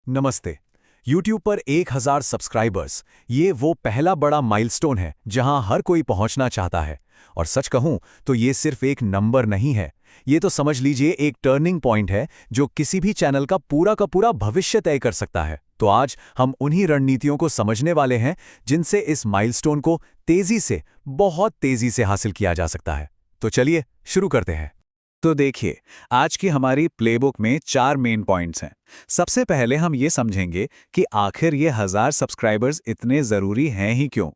नमस्ते। YouTube पर 1000 subscribers, ये वो पहला बड़ा माइलस्टोन है जहां हर कोई पहुंचना चाहता है। और सच कहूं तो ये सिर्फ एक नंबर नहीं है, ये तो समझ लीजिए एक टर्निंग पॉइंट है जो किसी भी चैनल का पूरा भविष्य तय कर सकता है। तो आज हम उन्हीं रणनीतियों को समझने वाले हैं जिनसे इस माइलस्टोन को बहुत तेजी से हासिल किया जा सकता है। तो चलिए शुरू करते हैं। तो देखिए, आज की हमारी प्लेबुक में 4 मेन पॉइंट्स हैं। सबसे पहले हम ये समझेंगे कि आखिर ये 1000 सब्सक्राइबर्स इतने ज़रूरी हैं ही क्यों।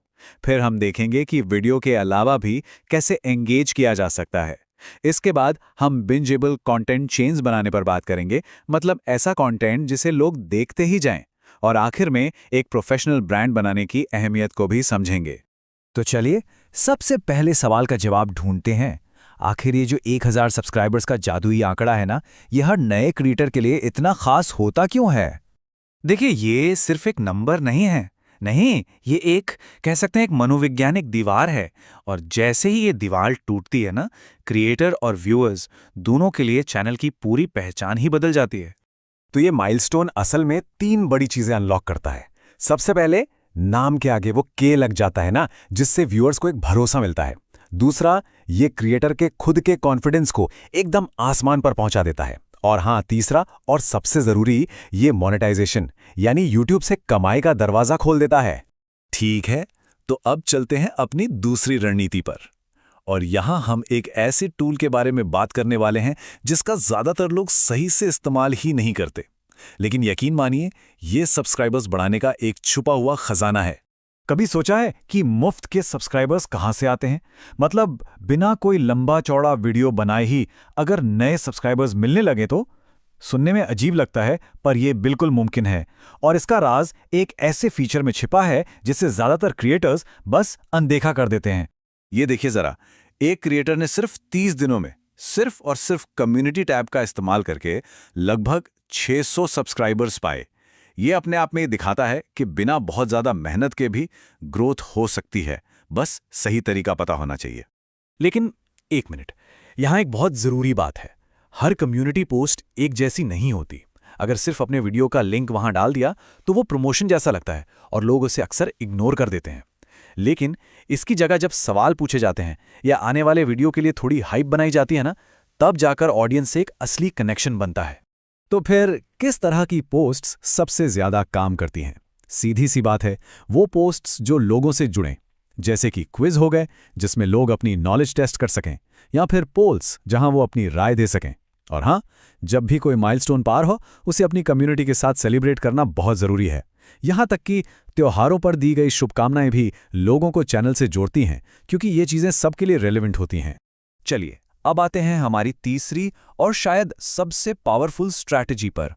फिर हम देखेंगे कि वीडियो के अलावा भी कैसे एंगेज किया जा सकता है। इसके बाद हम बिंजेबल कंटेंट चेन्स बनाने पर बात करेंगे, मतलब ऐसा कंटेंट जिसे लोग देखते ही जाएं। और आखिर में एक प्रोफेशनल ब्रांड बनाने की अहमियत को भी समझेंगे। तो चलिए सबसे पहले सवाल का जवाब ढूंढते हैं। आखिर ये जो 1000 सब्सक्राइबर्स का जादुई आंकड़ा है ना, यह हर नए क्रिएटर के लिए इतना खास होता क्यों है? देखिए, ये सिर्फ एक नंबर नहीं है। नहीं, ये एक कह सकते हैं एक मनोवैज्ञानिक दीवार है। और जैसे ही ये दीवार टूटती है ना, क्रिएटर और व्यूअर्स दोनों के लिए चैनल की पूरी पहचान ही बदल जाती है। तो ये माइलस्टोन असल में 3 बड़ी चीजें अनलॉक करता है। सबसे पहले नाम के आगे वो के लग जाता है ना, जिससे व्यूअर्स को एक भरोसा मिलता है। दूसरा, ये क्रिएटर के खुद के कॉन्फिडेंस को एकदम आसमान पर पहुंचा देता है। और हाँ, तीसरा और सबसे जरूरी, ये मोनेटाइजेशन यानी यूट्यूब से कमाई का दरवाजा खोल देता है। ठीक है, तो अब चलते हैं अपनी दूसरी रणनीति पर। और यहां हम एक ऐसे टूल के बारे में बात करने वाले हैं जिसका ज्यादातर लोग सही से इस्तेमाल ही नहीं करते। लेकिन यकीन मानिए, ये सब्सक्राइबर्स बढ़ाने का एक छुपा हुआ खजाना है। कभी सोचा है कि मुफ्त के सब्सक्राइबर्स कहां से आते हैं? मतलब बिना कोई लंबा चौड़ा वीडियो बनाए ही अगर नए सब्सक्राइबर्स मिलने लगे तो? सुनने में अजीब लगता है, पर यह बिल्कुल मुमकिन है। और इसका राज एक ऐसे फीचर में छिपा है जिसे ज्यादातर क्रिएटर्स बस अनदेखा कर देते हैं। ये देखिए जरा, एक क्रिएटर ने सिर्फ 30 दिनों में सिर्फ और सिर्फ कम्युनिटी टैब का इस्तेमाल करके लगभग 600 सब्सक्राइबर्स पाए। ये अपने आप में ये दिखाता है कि बिना बहुत ज्यादा मेहनत के भी ग्रोथ हो सकती है, बस सही तरीका पता होना चाहिए। लेकिन एक मिनट, यहां एक बहुत जरूरी बात है। हर कम्युनिटी पोस्ट एक जैसी नहीं होती। अगर सिर्फ अपने वीडियो का लिंक वहां डाल दिया तो वो प्रमोशन जैसा लगता है और लोग उसे अक्सर इग्नोर कर देते हैं। लेकिन इसकी जगह जब सवाल पूछे जाते हैं या आने वाले वीडियो के लिए थोड़ी हाइप बनाई जाती है ना, तब जाकर ऑडियंस से एक असली कनेक्शन बनता है। तो फिर किस तरह की पोस्ट्स सबसे ज्यादा काम करती हैं? सीधी सी बात है, वो पोस्ट्स जो लोगों से जुड़ें, जैसे कि क्विज हो गए जिसमें लोग अपनी नॉलेज टेस्ट कर सकें, या फिर पोल्स जहां वो अपनी राय दे सकें। और हाँ, जब भी कोई माइलस्टोन पार हो, उसे अपनी कम्युनिटी के साथ सेलिब्रेट करना बहुत जरूरी है। यहां तक कि त्योहारों पर दी गई शुभकामनाएं भी लोगों को चैनल से जोड़ती हैं, क्योंकि ये चीजें सबके लिए रेलेवेंट होती हैं। चलिए अब आते हैं हमारी तीसरी और शायद सबसे पावरफुल स्ट्रैटेजी पर,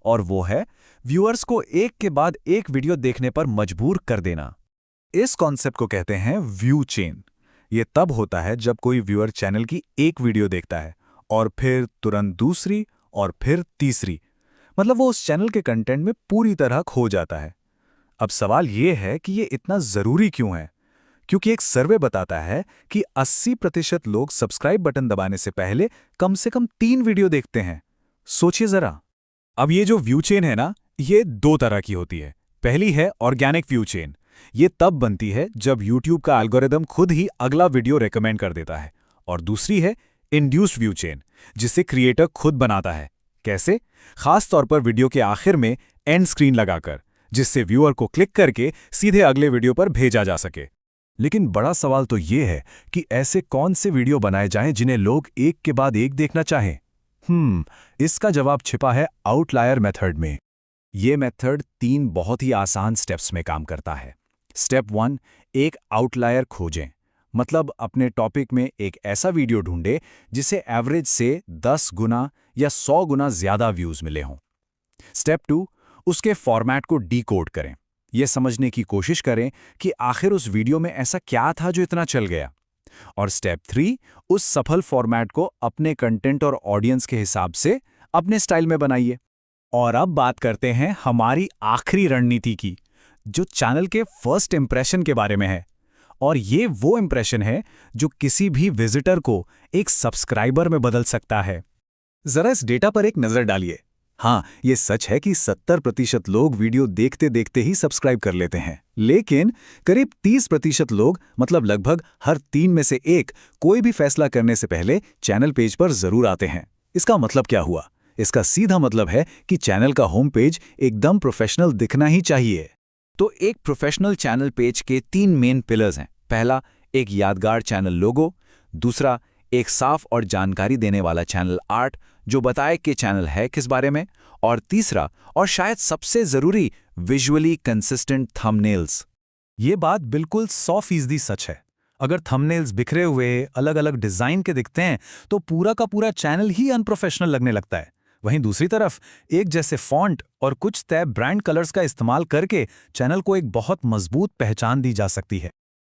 और वो है व्यूअर्स को एक के बाद एक वीडियो देखने पर मजबूर कर देना। इस कॉन्सेप्ट को कहते हैं व्यू चेन। ये तब होता है जब कोई व्यूअर चैनल की एक वीडियो देखता है और फिर तुरंत दूसरी और फिर तीसरी, मतलब वो उस चैनल के कंटेंट में पूरी तरह खो जाता है। अब सवाल ये है कि ये इतना जरूरी क्यों है? क्योंकि एक सर्वे बताता है कि 80% लोग सब्सक्राइब बटन दबाने से पहले कम से कम 3 वीडियो देखते हैं। सोचिए जरा। अब ये जो व्यू चेन है ना, ये 2 तरह की होती है। पहली है ऑर्गेनिक व्यू चेन। ये तब बनती है जब YouTube का एल्गोरिदम खुद ही अगला वीडियो रेकमेंड कर देता है। और दूसरी है इंड्यूस्ड व्यू चेन, जिसे क्रिएटर खुद बनाता है। कैसे? खास तौर पर वीडियो के आखिर में एंड स्क्रीन लगाकर, जिससे व्यूअर को क्लिक करके सीधे अगले वीडियो पर भेजा जा सके। लेकिन बड़ा सवाल तो ये है कि ऐसे कौन से वीडियो बनाए जाएं जिन्हें लोग एक के बाद एक देखना चाहें? इसका जवाब छिपा है आउटलायर मेथड में। ये मेथड 3 बहुत ही आसान स्टेप्स में काम करता है। स्टेप 1, एक आउटलायर खोजें। मतलब अपने टॉपिक में एक ऐसा वीडियो ढूंढें जिसे एवरेज से 10 गुना या 100 गुना ज्यादा व्यूज मिले हों। स्टेप 2, उसके फॉर्मेट को डिकोड करें। यह समझने की कोशिश करें कि आखिर उस वीडियो में ऐसा क्या था जो इतना चल गया। और स्टेप 3, उस सफल फॉर्मेट को अपने कंटेंट और ऑडियंस के हिसाब से अपने स्टाइल में बनाइए। और अब बात करते हैं हमारी आखिरी रणनीति की, जो चैनल के फर्स्ट इंप्रेशन के बारे में है। और ये वो इंप्रेशन है जो किसी भी विजिटर को एक सब्सक्राइबर में बदल सकता है। जरा इस डेटा पर एक नजर डालिए। हाँ, ये सच है कि 70% लोग वीडियो देखते देखते ही सब्सक्राइब कर लेते हैं, लेकिन करीब 30% लोग, मतलब लगभग हर 3 में से एक, कोई भी फैसला करने से पहले चैनल पेज पर जरूर आते हैं। इसका मतलब क्या हुआ? इसका सीधा मतलब है कि चैनल का होम पेज एकदम प्रोफेशनल दिखना ही चाहिए। तो एक प्रोफेशनल चैनल पेज के 3 मेन पिलर्स हैं। पहला, एक यादगार चैनल लोगो। दूसरा, एक साफ और जानकारी देने वाला चैनल आर्ट जो बताए कि चैनल है किस बारे में। और तीसरा, और शायद सबसे जरूरी, विजुअली कंसिस्टेंट थंबनेल्स। ये बात बिल्कुल 100% सच है। अगर थंबनेल्स बिखरे हुए, अलग-अलग डिजाइन के दिखते हैं, तो पूरा का पूरा चैनल ही अनप्रोफेशनल लगने लगता है। वहीं दूसरी तरफ, एक जैसे फॉन्ट और कुछ तय ब्रांड कलर्स का इस्तेमाल करके चैनल को एक बहुत मजबूत पहचान दी जा सकती है।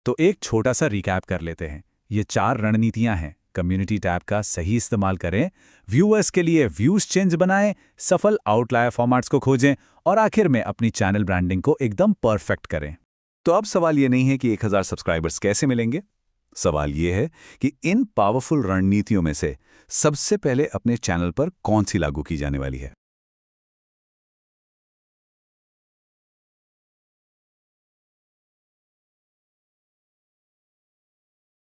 तो एक छोटा सा रिकैप कर लेते हैं। ये 4 रणनीतियां हैं। कम्युनिटी टैब का सही इस्तेमाल करें, व्यूअर्स के लिए व्यूज चेंज बनाएं, सफल आउटलायर फॉर्मेट्स को खोजें और आखिर में अपनी चैनल ब्रांडिंग को एकदम परफेक्ट करें। तो अब सवाल ये नहीं है कि 1000 सब्सक्राइबर्स कैसे मिलेंगे। सवाल ये है कि इन पावरफुल रणनीतियों में से सबसे पहले अपने चैनल पर कौन सी लागू की जाने वाली है।